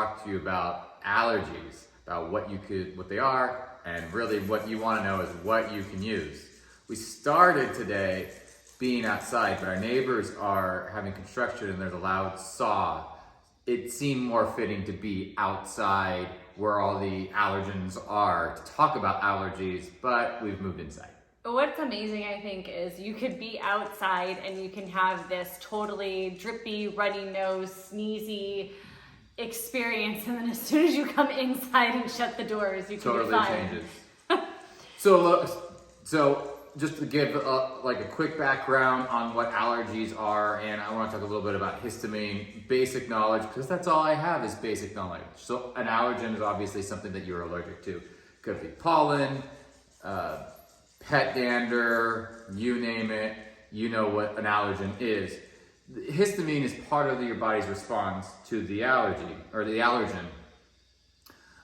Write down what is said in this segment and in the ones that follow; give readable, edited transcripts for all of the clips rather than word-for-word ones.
talk to you about allergies, about what they are, and really what you want to know is what you can use. We started today being outside, but our neighbors are having construction and there's a loud saw. It seemed more fitting to be outside where all the allergens are to talk about allergies, but we've moved inside. What's amazing, I think, is you could be outside and you can have this totally drippy, runny nose, sneezy experience, and then as soon as you come inside and shut the doors, you can be fine. Changes. So just to give like a quick background on what allergies are, and I want to talk a little bit about histamine, basic knowledge, because that's all I have is basic knowledge. So an allergen is obviously something that you're allergic to. Could be pollen, pet dander, you name it, you know what an allergen is. Histamine is part of your body's response to the allergy, or the allergen,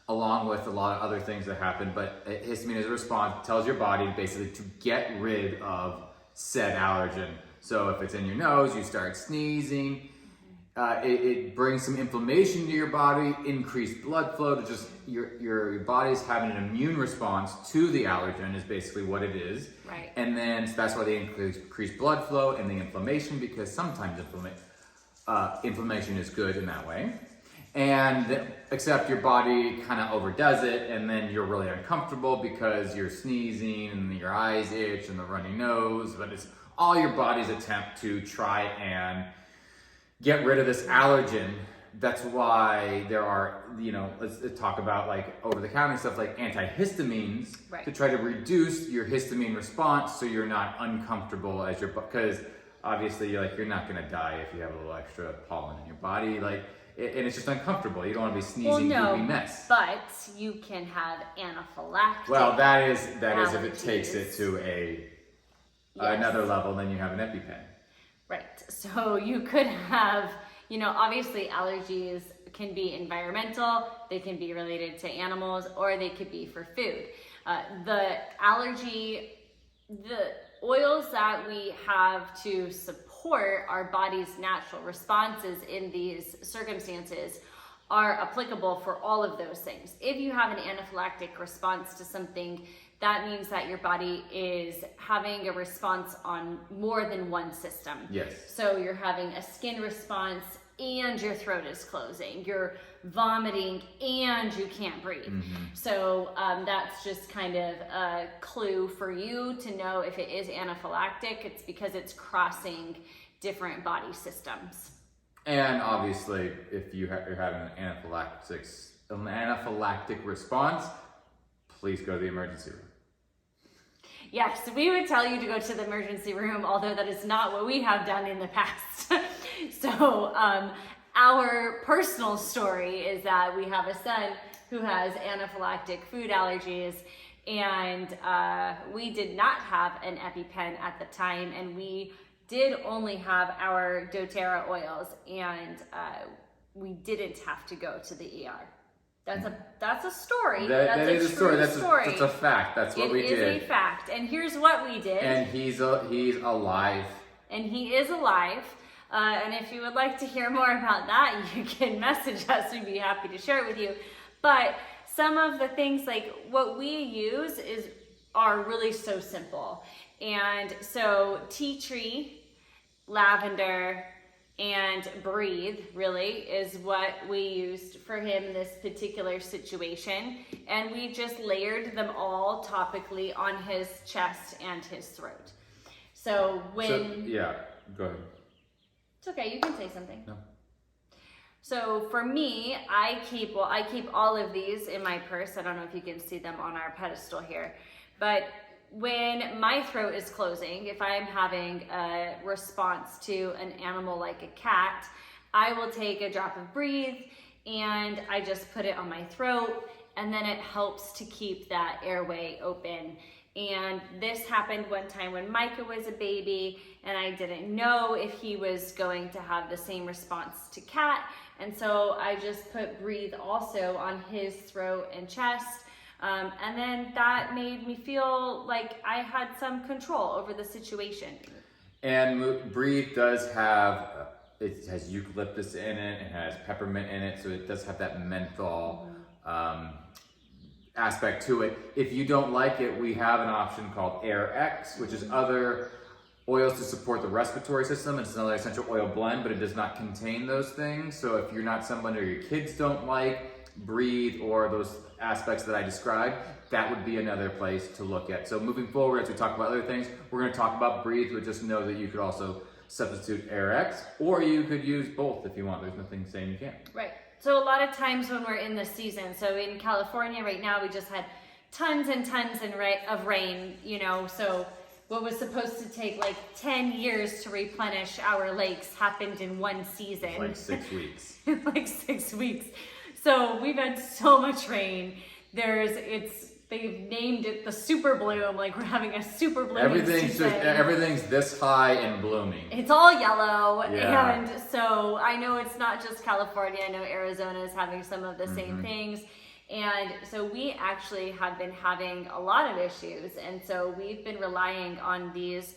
along with a lot of other things that happen, but histamine is a response, tells your body basically to get rid of said allergen. So if it's in your nose, you start sneezing, it brings some inflammation to your body, increased blood flow, to just your body's having an immune response to the allergen is basically what it is. Right. And then so that's why they increase blood flow and the inflammation, because sometimes inflammation is good in that way. And except your body kind of overdoes it, and then you're really uncomfortable because you're sneezing and your eyes itch and the runny nose, but it's all your body's attempt to try and get rid of this allergen. That's why there are, let's talk about like over-the-counter stuff like antihistamines, right, to try to reduce your histamine response so you're not uncomfortable because obviously you're not going to die if you have a little extra pollen in your body, and it's just uncomfortable. You don't want to be sneezing, goopy mess. But you can have anaphylactic. Well, that is if it takes it to another level, then you have an EpiPen. Right. So you could have, obviously allergies can be environmental, they can be related to animals, or they could be for food. The oils that we have to support our body's natural responses in these circumstances are applicable for all of those things. If you have an anaphylactic response to something, that means that your body is having a response on more than one system. Yes. So you're having a skin response and your throat is closing. You're vomiting and you can't breathe. Mm-hmm. So that's just kind of a clue for you to know if it is anaphylactic. It's because it's crossing different body systems. And obviously, if you're having an anaphylactic response, please go to the emergency room. Yes, we would tell you to go to the emergency room, although that is not what we have done in the past. So our personal story is that we have a son who has anaphylactic food allergies, and we did not have an EpiPen at the time, and we did only have our doTERRA oils, and we didn't have to go to the ER. That's a story. That is a story. That's a fact. That's what we did. It is a fact. And here's what we did. And he's alive. And he is alive. And if you would like to hear more about that, you can message us. We'd be happy to share it with you. But some of the things, like what we use are really so simple. And so tea tree, lavender, and breathe really is what we used for him in this particular situation. And we just layered them all topically on his chest and his throat. Yeah, go ahead. It's okay, you can say something. No. So for me, I keep all of these in my purse. I don't know if you can see them on our pedestal here, but when my throat is closing, if I'm having a response to an animal like a cat, I will take a drop of Breathe and I just put it on my throat, and then it helps to keep that airway open. And this happened one time when Micah was a baby, and I didn't know if he was going to have the same response to cat. And so I just put Breathe also on his throat and chest. And then that made me feel like I had some control over the situation. And Breathe does have it has eucalyptus in it, it has peppermint in it, so it does have that menthol aspect to it. If you don't like it, we have an option called Air X, which is other oils to support the respiratory system. It's another essential oil blend, but it does not contain those things. So if you're not somebody or your kids don't like Breathe or those aspects that I described, that would be another place to look at. So moving forward, as we talk about other things, we're going to talk about Breathe, but just know that you could also substitute Air X, or you could use both if you want. There's nothing saying you can't. Right. So a lot of times when we're in the season, so in California right now, we just had tons and tons of rain, you know, so what was supposed to take like 10 years to replenish our lakes happened in one season. Like 6 weeks. Like 6 weeks. So we've had so much rain. They've named it the super bloom, like we're having a super blooming season. Everything's this high and blooming. It's all yellow, yeah. And so I know it's not just California. I know Arizona is having some of the same things. And so we actually have been having a lot of issues. And so we've been relying on these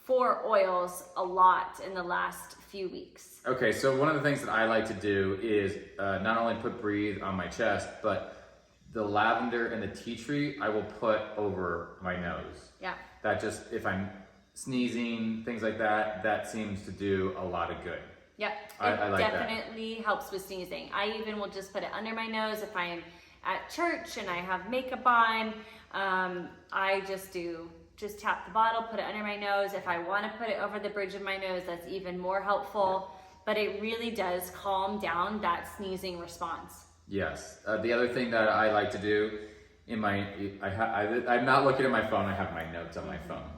4 oils a lot in the last few weeks. Okay, so one of the things that I like to do is not only put Breathe on my chest, but the lavender and the tea tree I will put over my nose. Yeah. That just, if I'm sneezing, things like that, that seems to do a lot of good. Yep, I like definitely helps with sneezing. I even will just put it under my nose if I am at church and I have makeup on. I just tap the bottle, put it under my nose. If I want to put it over the bridge of my nose, that's even more helpful. Yeah. But it really does calm down that sneezing response. Yes. The other thing that I like to do in I'm not looking at my phone. I have my notes on my phone.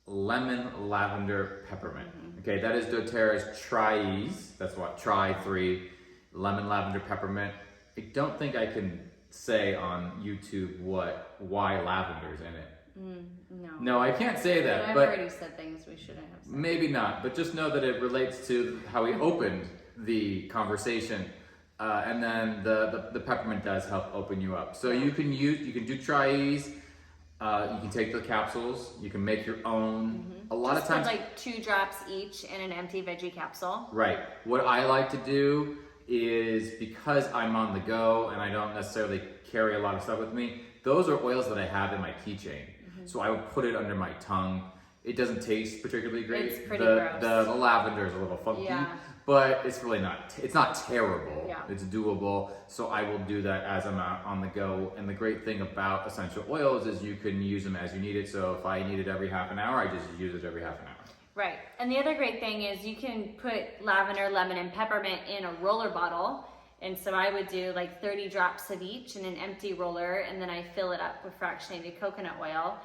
Lemon, lavender, peppermint. Okay, that is doTERRA's Tri-Ease. That's what, Tri-3, lemon, lavender, peppermint. I don't think I can say on YouTube why lavender's in it. No, I can't say that. I've already said things we shouldn't have said. Maybe not, but just know that it relates to how we opened the conversation, and then the peppermint does help open you up. So you can do Tri-Ease. You can take the capsules. You can make your own. A lot of times, put like 2 drops each in an empty veggie capsule. Right. What I like to do is, because I'm on the go and I don't necessarily carry a lot of stuff with me, those are oils that I have in my keychain. So I would put it under my tongue. It doesn't taste particularly great. It's pretty gross. The lavender is a little funky, but it's really not. It's not terrible. Yeah. It's doable. So I will do that as I'm out on the go. And the great thing about essential oils is you can use them as you need it. So if I need it every half an hour, I just use it every half an hour. Right. And the other great thing is you can put lavender, lemon, and peppermint in a roller bottle. And so I would do like 30 drops of each in an empty roller, and then I fill it up with fractionated coconut oil.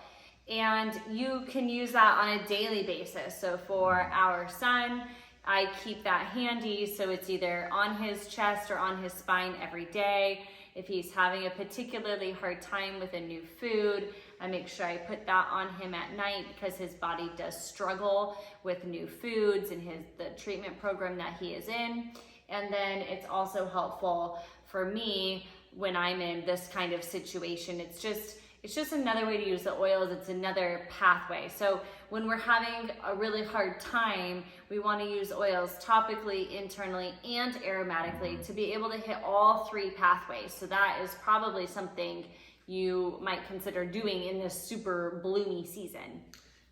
And you can use that on a daily basis. So for our son, I keep that handy, so it's either on his chest or on his spine every day. If he's having a particularly hard time with a new food, I make sure I put that on him at night, because his body does struggle with new foods and the treatment program that he is in. And then it's also helpful for me when I'm in this kind of situation. It's just another way to use the oils. It's another pathway. So when we're having a really hard time, we want to use oils topically, internally, and aromatically to be able to hit all 3 pathways. So that is probably something you might consider doing in this super bloomy season.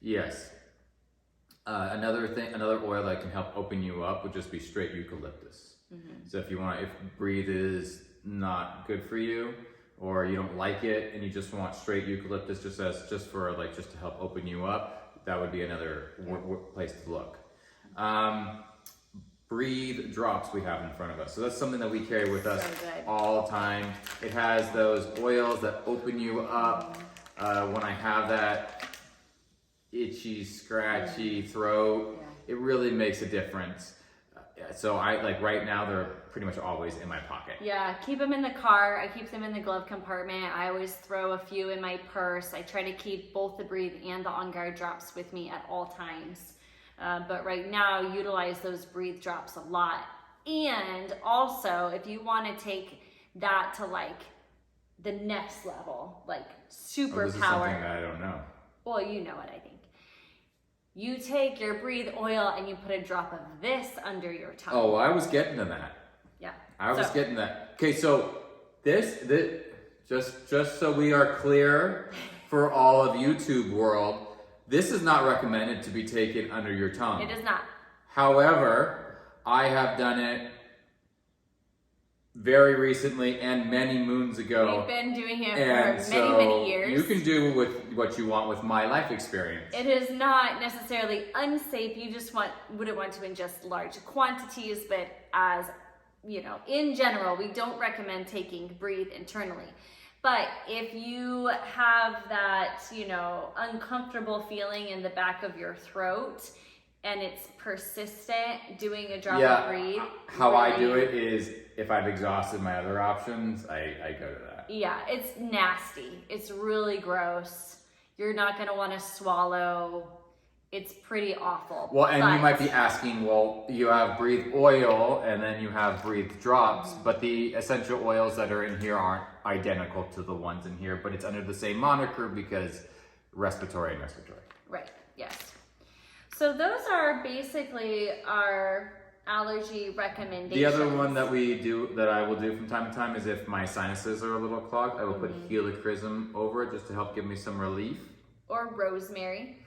Yes. Another oil that can help open you up would just be straight eucalyptus. So if Breathe is not good for you, or you don't like it and you just want straight eucalyptus just to help open you up, that would be another place to look. Breathe drops we have in front of us. So that's something that we carry with us all the time. It has those oils that open you up. When I have that itchy, scratchy throat, it really makes a difference. So right now they're pretty much always in my pocket. Yeah, keep them in the car. I keep them in the glove compartment. I always throw a few in my purse. I try to keep both the Breathe and the On Guard drops with me at all times. But right now, utilize those Breathe drops a lot. And also, if you want to take that to like the next level, like superpower. This is something that I don't know. Well, you know it, I think. You take your breathe oil and you put a drop of this under your tongue. Oh, I was getting to that. Yeah. I was getting that. Okay, so this just so we are clear for all of YouTube world, this is not recommended to be taken under your tongue. It is not. However, I have done it very recently and many moons ago. We've been doing it and for so many years. You can do with what you want with my life experience. It is not necessarily unsafe. You just wouldn't want to ingest large quantities, but as you know, in general, we don't recommend taking breathe internally. But if you have that, you know, uncomfortable feeling in the back of your throat and it's persistent, doing a drop of breathe. How I do it is if I've exhausted my other options, I go to that. Yeah, it's nasty. It's really gross. You're not going to want to swallow. It's pretty awful. Well, and you might be asking, well, you have breathe oil and then you have breathe drops, but the essential oils that are in here aren't identical to the ones in here, but it's under the same moniker because respiratory and respiratory. Right, yes. So those are basically our allergy recommendations. The other one that I will do from time to time is if my sinuses are a little clogged, I will put helichrysum over it just to help give me some relief. Or rosemary.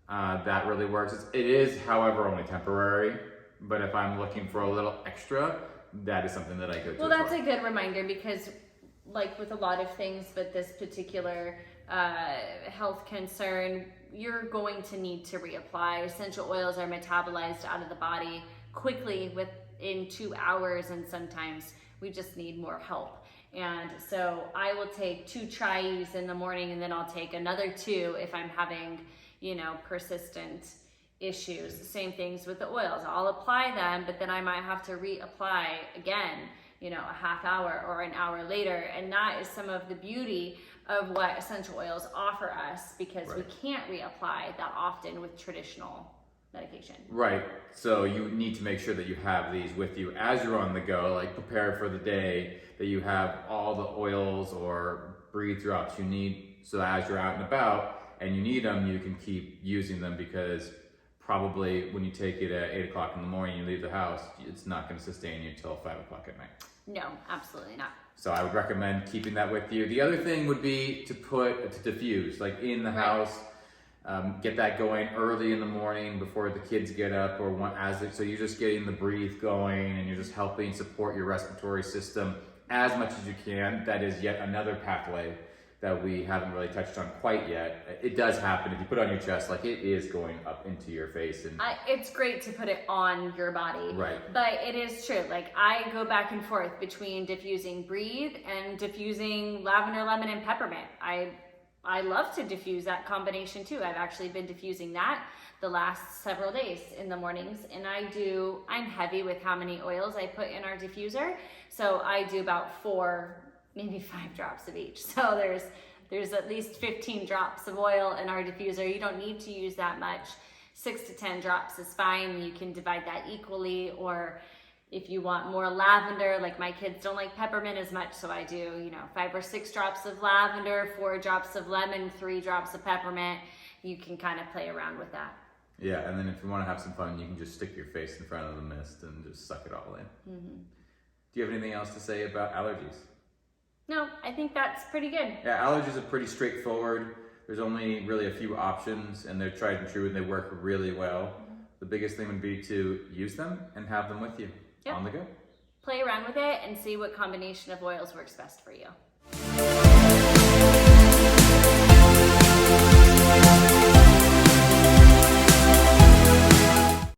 That really works. It is, however, only temporary, but if I'm looking for a little extra, that is something that I go to. Well, that's a good reminder because like with a lot of things, but this particular health concern, you're going to need to reapply. Essential oils are metabolized out of the body quickly within 2 hours, and sometimes we just need more help. And so I will take 2 tries in the morning, and then I'll take another 2 if I'm having, you know, persistent issues. Same things with the oils. I'll apply them, but then I might have to reapply again, you know, a half hour or an hour later. And that is some of the beauty of what essential oils offer us, because we can't reapply that often with traditional medication. Right. So you need to make sure that you have these with you as you're on the go, like prepare for the day, that you have all the oils or breathe drops you need, so that as you're out and about and you need them, you can keep using them, because probably when you take it at 8 o'clock in the morning, you leave the house, it's not going to sustain you until 5 o'clock at night. No, absolutely not. So I would recommend keeping that with you. The other thing would be to diffuse, like in the house. Get that going early in the morning before the kids get up, or so you're just getting the breathe going and you're just helping support your respiratory system as much as you can. That is yet another pathway that we haven't really touched on quite yet. It does happen if you put it on your chest, like it is going up into your face. And it's great to put it on your body. Right. But it is true. Like I go back and forth between diffusing breathe and diffusing lavender, lemon, and peppermint. I love to diffuse that combination too. I've actually been diffusing that the last several days in the mornings, and I'm heavy with how many oils I put in our diffuser. So I do about 4, maybe 5 drops of each. So there's at least 15 drops of oil in our diffuser. You don't need to use that much. 6 to 10 drops is fine. You can divide that equally, or if you want more lavender, like my kids don't like peppermint as much, so I do, 5 or 6 drops of lavender, 4 drops of lemon, 3 drops of peppermint. You can kind of play around with that. Yeah, and then if you want to have some fun, you can just stick your face in front of the mist and just suck it all in. Mm-hmm. Do you have anything else to say about allergies? No, I think that's pretty good. Yeah, allergies are pretty straightforward. There's only really a few options, and they're tried and true, and they work really well. Mm-hmm. The biggest thing would be to use them and have them with you. Yep. On the go. Play around with it and see what combination of oils works best for you.